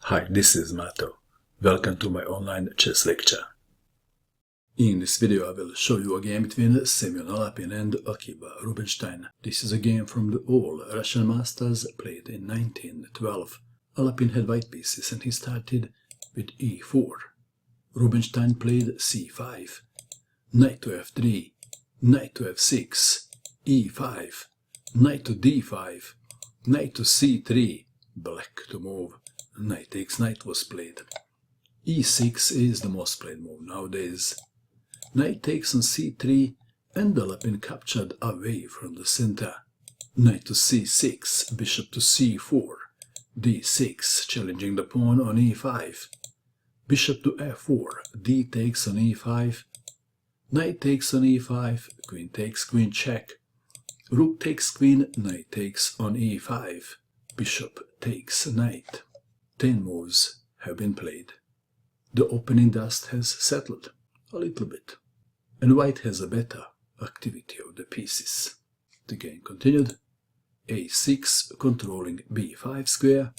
Hi, this is Mato. Welcome to my online chess lecture. In this video I will show you a game between Semion Alapin and Akiba Rubinstein. This is a game from the old Russian masters played in 1912. Alapin had white pieces and he started with e4. Rubinstein played c5, knight to f3, knight to f6, e5, knight to d5, knight to c3, black to move. Knight takes knight was played. e6 is the most played move nowadays. Knight takes on c3 and Alapin captured away from the center. Knight to c6, bishop to c4, d6 challenging the pawn on e5. Bishop to f4, d takes on e5. Knight takes on e5, queen takes queen check. Rook takes queen, knight takes on e5. Bishop takes knight. 10 moves have been played. The opening dust has settled a little bit, and white has a better activity of the pieces. The game continued. a6 controlling b5 square,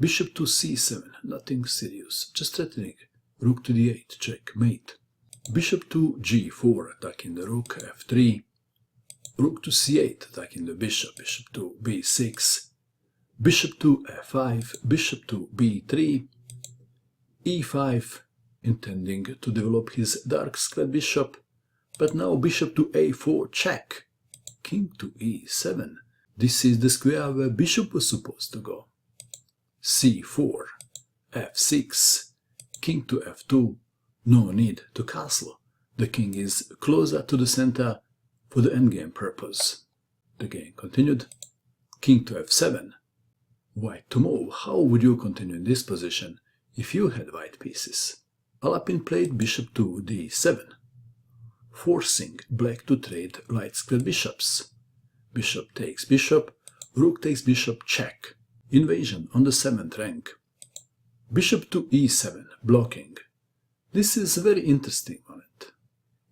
bishop to c7, nothing serious, just threatening, rook to d8, checkmate. Bishop to g4, attacking the rook, f3, rook to c8, attacking the bishop, bishop to b6, bishop to f5, bishop to b3, e5, intending to develop his dark square bishop, but now bishop to a4, check, king to e7. This is the square where bishop was supposed to go. c4, f6, king to f2, no need to castle. The king is closer to the center for the endgame purpose. The game continued. King to f7. White to move. How would you continue in this position if you had white pieces? Alapin played bishop to d7, forcing black to trade light square bishops. Bishop takes bishop, rook takes bishop, check. Invasion on the 7th rank. Bishop to e7, blocking. This is a very interesting moment.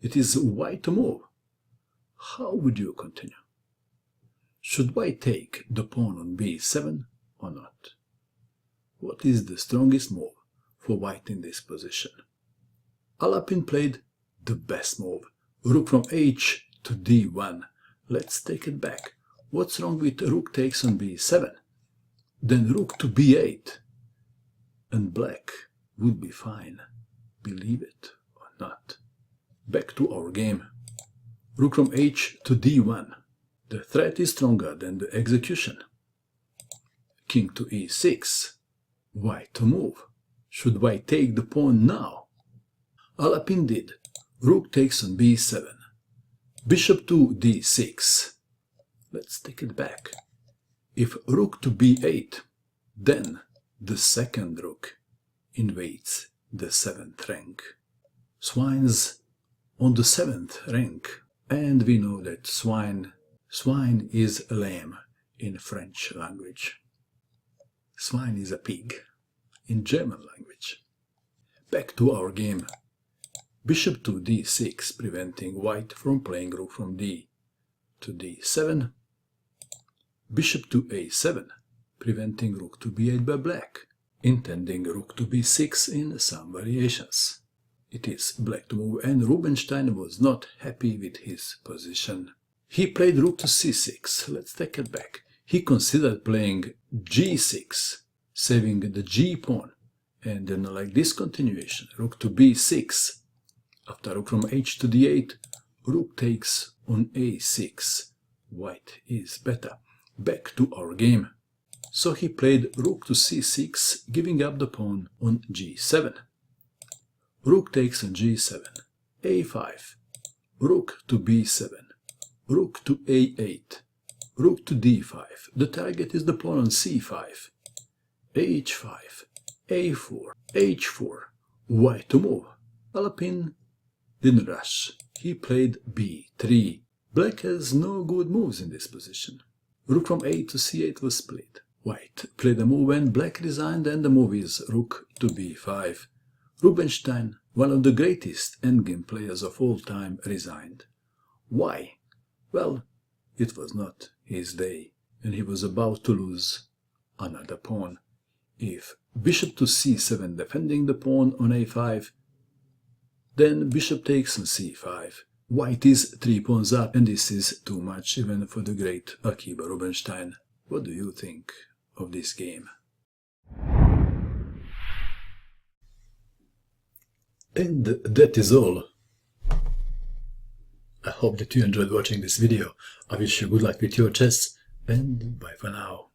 It is white to move. How would you continue? Should white take the pawn on b7 or not? What is the strongest move for white in this position? Alapin played the best move. Rook from h to d1. Let's take it back. What's wrong with rook takes on b7? Then rook to b8. And black would be fine. Believe it or not. Back to our game. Rook from h to d1. The threat is stronger than the execution. King to e6. White to move. Should white take the pawn now? Alapin did. Rook takes on b7. Bishop to d6. Let's take it back. If rook to b8, then the second rook invades the 7th rank. Swines on the 7th rank, and we know that swine is lame in French language. Swine is a pig in German language. Back to our game. Bishop to d6, preventing white from playing rook from d to d7. Bishop to a7, preventing rook to b8 by black, intending rook to b6 in some variations. It is black to move, and Rubinstein was not happy with his position. He played rook to c6. Let's take it back. He considered playing g6, saving the g pawn, and then like this continuation, rook to b6. After rook from h to d8, rook takes on a6. White is better. Back to our game. So he played rook to c6, giving up the pawn on g7. Rook takes on g7, a5, rook to b7, rook to a8, rook to d5. The target is the pawn on c5, h5, a4, h4, white to move. Alapin didn't rush. He played b3. Black has no good moves in this position. Rook from a to c8 was played. White played a move and black resigned, and the move is rook to b5. Rubinstein, one of the greatest endgame players of all time, resigned. Why? Well, it was not his day, and he was about to lose another pawn. If bishop to c7 defending the pawn on a5, then bishop takes on c5. White is 3 pawns up, and this is too much even for the great Akiba Rubinstein. What do you think of this game? And that is all. I hope that you enjoyed watching this video. I wish you good luck with your chess, and bye for now.